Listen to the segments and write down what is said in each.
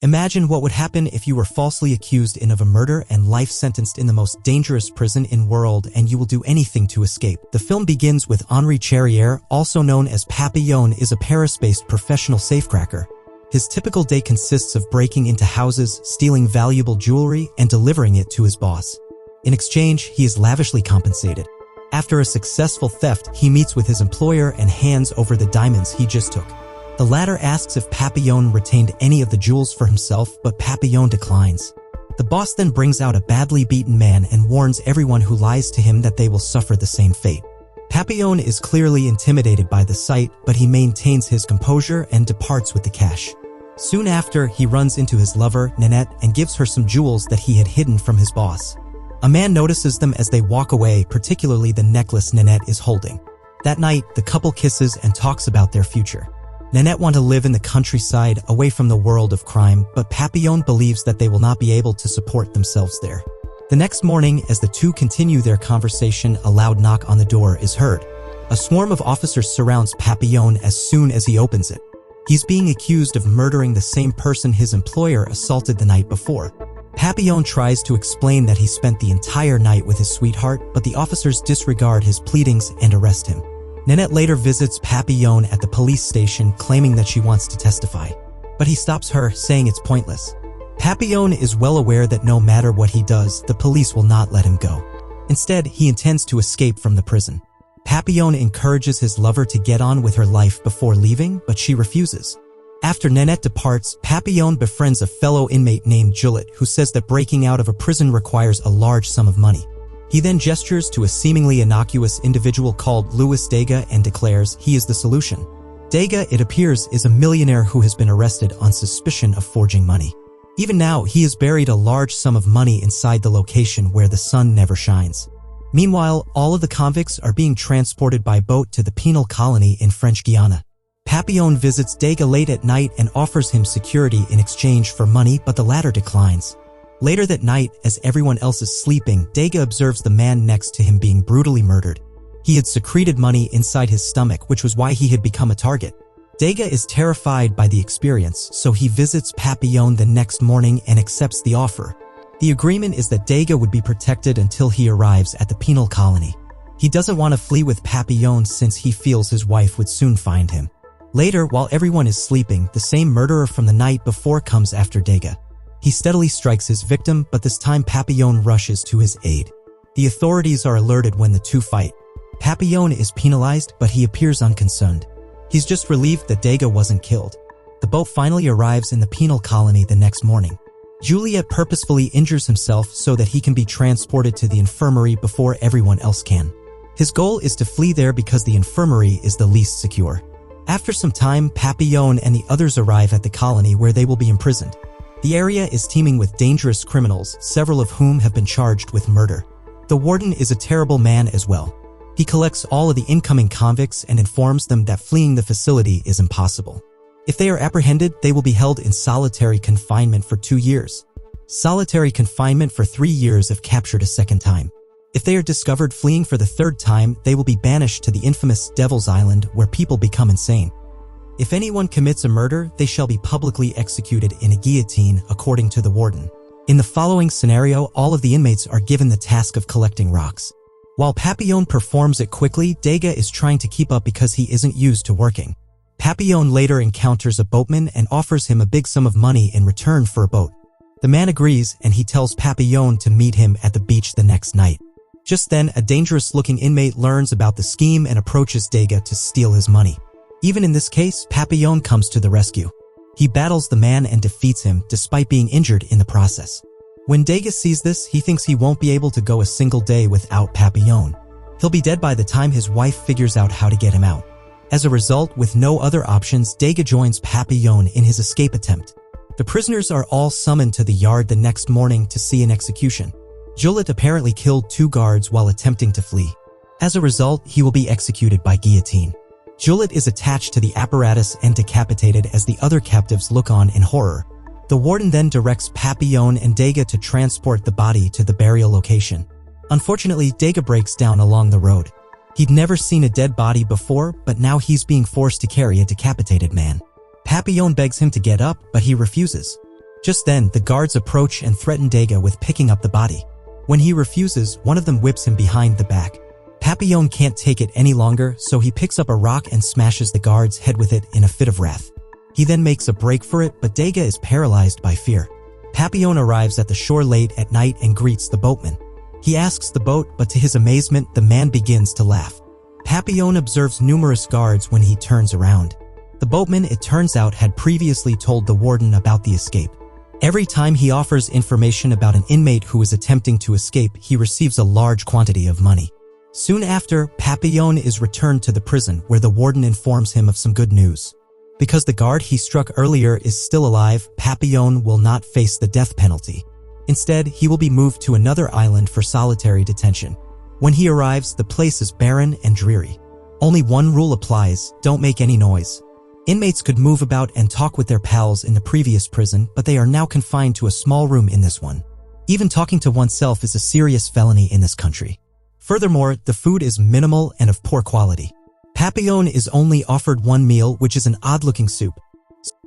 Imagine what would happen if you were falsely accused of a murder and life sentenced in the most dangerous prison in the world, and you will do anything to escape. The film begins with Henri Charrière, also known as Papillon, is a Paris-based professional safecracker. His typical day consists of breaking into houses, stealing valuable jewelry, and delivering it to his boss. In exchange, he is lavishly compensated. After a successful theft, he meets with his employer and hands over the diamonds he just took. The latter asks if Papillon retained any of the jewels for himself, but Papillon declines. The boss then brings out a badly beaten man and warns everyone who lies to him that they will suffer the same fate. Papillon is clearly intimidated by the sight, but he maintains his composure and departs with the cash. Soon after, he runs into his lover, Nanette, and gives her some jewels that he had hidden from his boss. A man notices them as they walk away, particularly the necklace Nanette is holding. That night, the couple kisses and talks about their future. Nanette wants to live in the countryside, away from the world of crime, but Papillon believes that they will not be able to support themselves there. The next morning, as the two continue their conversation, a loud knock on the door is heard. A swarm of officers surrounds Papillon as soon as he opens it. He's being accused of murdering the same person his employer assaulted the night before. Papillon tries to explain that he spent the entire night with his sweetheart, but the officers disregard his pleadings and arrest him. Nanette later visits Papillon at the police station, claiming that she wants to testify. But he stops her, saying it's pointless. Papillon is well aware that no matter what he does, the police will not let him go. Instead, he intends to escape from the prison. Papillon encourages his lover to get on with her life before leaving, but she refuses. After Nanette departs, Papillon befriends a fellow inmate named Juliet, who says that breaking out of a prison requires a large sum of money. He then gestures to a seemingly innocuous individual called Louis Degas and declares he is the solution. Degas, it appears, is a millionaire who has been arrested on suspicion of forging money. Even now, he has buried a large sum of money inside the location where the sun never shines. Meanwhile, all of the convicts are being transported by boat to the penal colony in French Guiana. Papillon visits Degas late at night and offers him security in exchange for money, but the latter declines. Later that night, as everyone else is sleeping, Degas observes the man next to him being brutally murdered. He had secreted money inside his stomach, which was why he had become a target. Degas is terrified by the experience, so he visits Papillon the next morning and accepts the offer. The agreement is that Degas would be protected until he arrives at the penal colony. He doesn't want to flee with Papillon since he feels his wife would soon find him. Later, while everyone is sleeping, the same murderer from the night before comes after Degas. He steadily strikes his victim, but this time Papillon rushes to his aid. The authorities are alerted when the two fight. Papillon is penalized, but he appears unconcerned. He's just relieved that Degas wasn't killed. The boat finally arrives in the penal colony the next morning. Juliet purposefully injures himself so that he can be transported to the infirmary before everyone else can. His goal is to flee there because the infirmary is the least secure. After some time, Papillon and the others arrive at the colony where they will be imprisoned. The area is teeming with dangerous criminals, several of whom have been charged with murder. The warden is a terrible man as well. He collects all of the incoming convicts and informs them that fleeing the facility is impossible. If they are apprehended, they will be held in solitary confinement for 2 years. Solitary confinement for 3 years if captured a second time. If they are discovered fleeing for the third time, they will be banished to the infamous Devil's Island, where people become insane. If anyone commits a murder, they shall be publicly executed in a guillotine, according to the warden. In the following scenario, all of the inmates are given the task of collecting rocks. While Papillon performs it quickly, Degas is trying to keep up because he isn't used to working. Papillon later encounters a boatman and offers him a big sum of money in return for a boat. The man agrees, and he tells Papillon to meet him at the beach the next night. Just then, a dangerous-looking inmate learns about the scheme and approaches Degas to steal his money. Even in this case, Papillon comes to the rescue. He battles the man and defeats him, despite being injured in the process. When Degas sees this, he thinks he won't be able to go a single day without Papillon. He'll be dead by the time his wife figures out how to get him out. As a result, with no other options, Degas joins Papillon in his escape attempt. The prisoners are all summoned to the yard the next morning to see an execution. Juliet apparently killed 2 guards while attempting to flee. As a result, he will be executed by guillotine. Juliet is attached to the apparatus and decapitated as the other captives look on in horror. The warden then directs Papillon and Degas to transport the body to the burial location. Unfortunately, Degas breaks down along the road. He'd never seen a dead body before, but now he's being forced to carry a decapitated man. Papillon begs him to get up, but he refuses. Just then, the guards approach and threaten Dega with picking up the body. When he refuses, one of them whips him behind the back. Papillon can't take it any longer, so he picks up a rock and smashes the guard's head with it in a fit of wrath. He then makes a break for it, but Dega is paralyzed by fear. Papillon arrives at the shore late at night and greets the boatman. He asks the boat, but to his amazement, the man begins to laugh. Papillon observes numerous guards when he turns around. The boatman, it turns out, had previously told the warden about the escape. Every time he offers information about an inmate who is attempting to escape, he receives a large quantity of money. Soon after, Papillon is returned to the prison, where the warden informs him of some good news. Because the guard he struck earlier is still alive, Papillon will not face the death penalty. Instead, he will be moved to another island for solitary detention. When he arrives, the place is barren and dreary. Only one rule applies: don't make any noise. Inmates could move about and talk with their pals in the previous prison, but they are now confined to a small room in this one. Even talking to oneself is a serious felony in this country. Furthermore, the food is minimal and of poor quality. Papillon is only offered one meal, which is an odd-looking soup.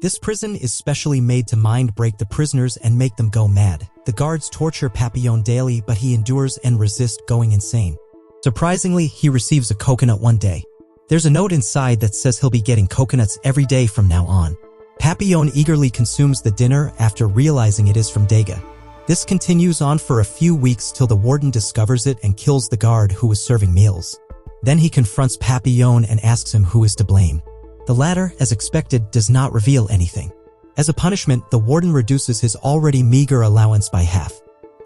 This prison is specially made to mind-break the prisoners and make them go mad. The guards torture Papillon daily, but he endures and resists going insane. Surprisingly, he receives a coconut one day. There's a note inside that says he'll be getting coconuts every day from now on. Papillon eagerly consumes the dinner after realizing it is from Dega. This continues on for a few weeks till the warden discovers it and kills the guard who was serving meals. Then he confronts Papillon and asks him who is to blame. The latter, as expected, does not reveal anything. As a punishment, the warden reduces his already meager allowance by half.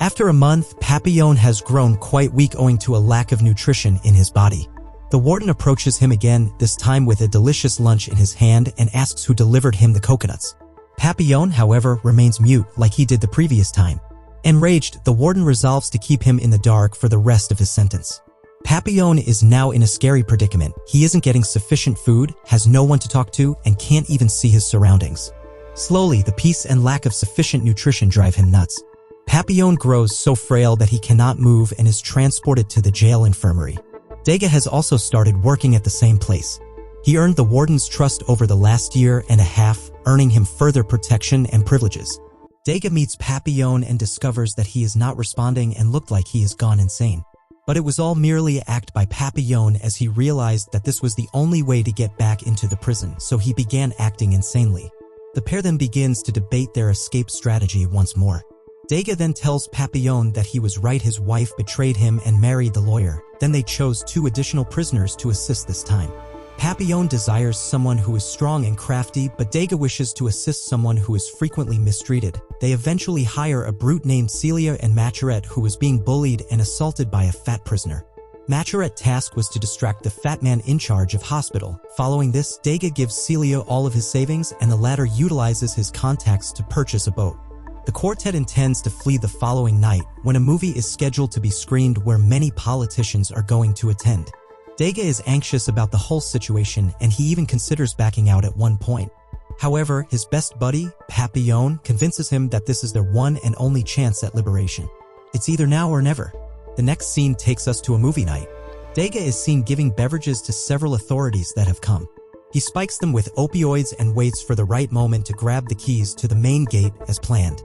After a month, Papillon has grown quite weak owing to a lack of nutrition in his body. The warden approaches him again, this time with a delicious lunch in his hand, and asks who delivered him the coconuts. Papillon, however, remains mute like he did the previous time. Enraged, the warden resolves to keep him in the dark for the rest of his sentence. Papillon is now in a scary predicament. He isn't getting sufficient food, has no one to talk to, and can't even see his surroundings. Slowly, the peace and lack of sufficient nutrition drive him nuts. Papillon grows so frail that he cannot move and is transported to the jail infirmary. Dega has also started working at the same place. He earned the warden's trust over the last year and a half, earning him further protection and privileges. Dega meets Papillon and discovers that he is not responding and looked like he has gone insane. But it was all merely an act by Papillon, as he realized that this was the only way to get back into the prison, so he began acting insanely. The pair then begins to debate their escape strategy once more. Dega then tells Papillon that he was right, his wife betrayed him and married the lawyer. Then they chose 2 additional prisoners to assist this time. Papillon desires someone who is strong and crafty, but Dega wishes to assist someone who is frequently mistreated. They eventually hire a brute named Celia and Maturette, who was being bullied and assaulted by a fat prisoner. Maturette's task was to distract the fat man in charge of hospital. Following this, Dega gives Celia all of his savings, and the latter utilizes his contacts to purchase a boat. The quartet intends to flee the following night, when a movie is scheduled to be screened where many politicians are going to attend. Dega is anxious about the whole situation, and he even considers backing out at one point. However, his best buddy, Papillon, convinces him that this is their one and only chance at liberation. It's either now or never. The next scene takes us to a movie night. Dega is seen giving beverages to several authorities that have come. He spikes them with opioids and waits for the right moment to grab the keys to the main gate as planned.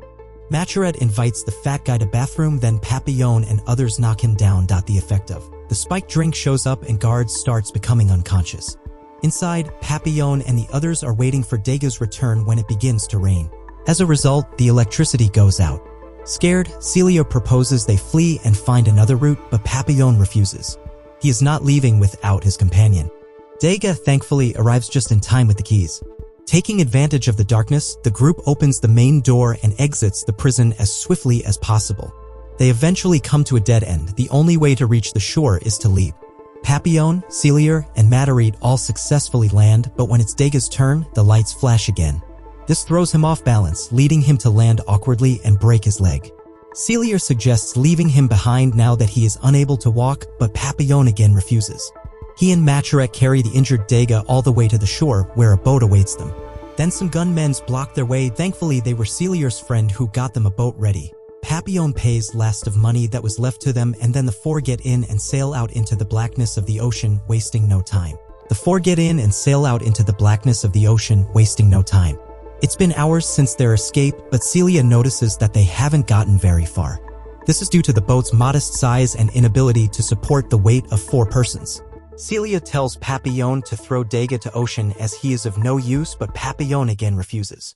Maturette invites the fat guy to bathroom, then Papillon and others knock him down. The effect of the spiked drink shows up and guards starts becoming unconscious. Inside, Papillon and the others are waiting for Dega's return when it begins to rain. As a result, the electricity goes out. Scared, Celia proposes they flee and find another route, but Papillon refuses. He is not leaving without his companion. Dega thankfully arrives just in time with the keys. Taking advantage of the darkness, the group opens the main door and exits the prison as swiftly as possible. They eventually come to a dead end. The only way to reach the shore is to leap. Papillon, Celia, and Maturette all successfully land, but when it's Dega's turn, the lights flash again. This throws him off balance, leading him to land awkwardly and break his leg. Celia suggests leaving him behind now that he is unable to walk, but Papillon again refuses. He and Maturette carry the injured Dega all the way to the shore, where a boat awaits them. Then some gunmen block their way. Thankfully, they were Celia's friend who got them a boat ready. Papillon pays last of money that was left to them, and then the 4 get in and sail out into the blackness of the ocean, wasting no time. The 4 get in and sail out into the blackness of the ocean, wasting no time. It's been hours since their escape, but Celia notices that they haven't gotten very far. This is due to the boat's modest size and inability to support the weight of 4 persons. Celia tells Papillon to throw Degas to ocean as he is of no use, but Papillon again refuses.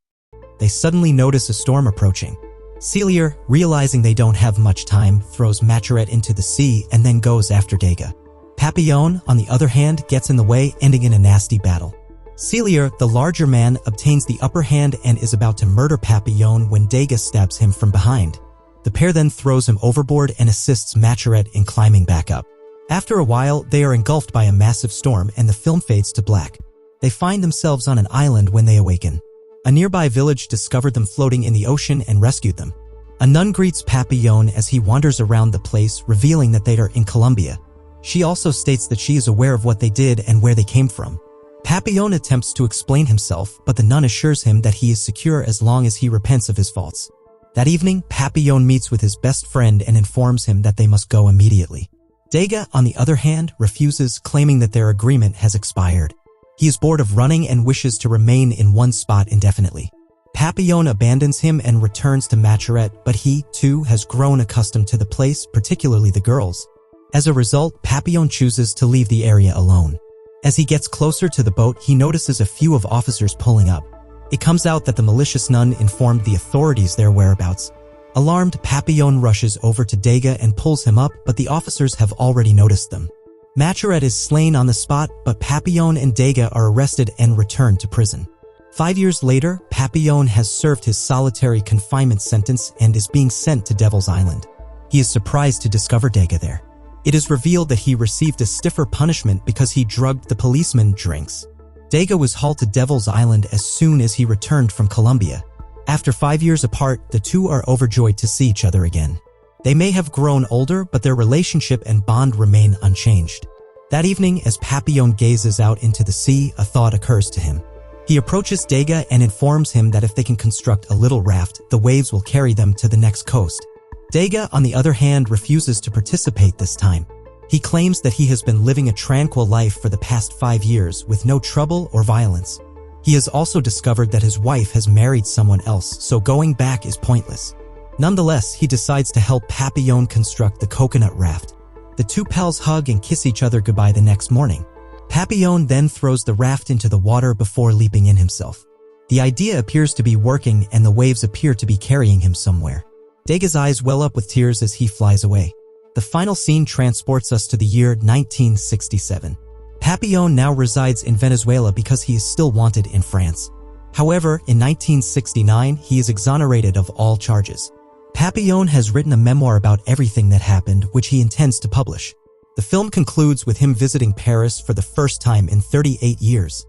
They suddenly notice a storm approaching. Celia, realizing they don't have much time, throws Macherette into the sea and then goes after Degas. Papillon, on the other hand, gets in the way, ending in a nasty battle. Celia, the larger man, obtains the upper hand and is about to murder Papillon when Degas stabs him from behind. The pair then throws him overboard and assists Macherette in climbing back up. After a while, they are engulfed by a massive storm and the film fades to black. They find themselves on an island when they awaken. A nearby village discovered them floating in the ocean and rescued them. A nun greets Papillon as he wanders around the place, revealing that they are in Colombia. She also states that she is aware of what they did and where they came from. Papillon attempts to explain himself, but the nun assures him that he is secure as long as he repents of his faults. That evening, Papillon meets with his best friend and informs him that they must go immediately. Degas, on the other hand, refuses, claiming that their agreement has expired. He is bored of running and wishes to remain in one spot indefinitely. Papillon abandons him and returns to Macherette, but he, too, has grown accustomed to the place, particularly the girls. As a result, Papillon chooses to leave the area alone. As he gets closer to the boat, he notices a few of officers pulling up. It comes out that the malicious nun informed the authorities their whereabouts. Alarmed, Papillon rushes over to Degas and pulls him up, but the officers have already noticed them. Macherette is slain on the spot, but Papillon and Degas are arrested and returned to prison. 5 years later, Papillon has served his solitary confinement sentence and is being sent to Devil's Island. He is surprised to discover Degas there. It is revealed that he received a stiffer punishment because he drugged the policeman drinks. Degas was hauled to Devil's Island as soon as he returned from Colombia. After 5 years apart, the two are overjoyed to see each other again. They may have grown older, but their relationship and bond remain unchanged. That evening, as Papillon gazes out into the sea, a thought occurs to him. He approaches Degas and informs him that if they can construct a little raft, the waves will carry them to the next coast. Degas, on the other hand, refuses to participate this time. He claims that he has been living a tranquil life for the past 5 years with no trouble or violence. He has also discovered that his wife has married someone else, so going back is pointless. Nonetheless, he decides to help Papillon construct the coconut raft. The two pals hug and kiss each other goodbye the next morning. Papillon then throws the raft into the water before leaping in himself. The idea appears to be working and the waves appear to be carrying him somewhere. Degas' eyes well up with tears as he flies away. The final scene transports us to the year 1967. Papillon now resides in Venezuela because he is still wanted in France. However, in 1969, he is exonerated of all charges. Papillon has written a memoir about everything that happened, which he intends to publish. The film concludes with him visiting Paris for the first time in 38 years.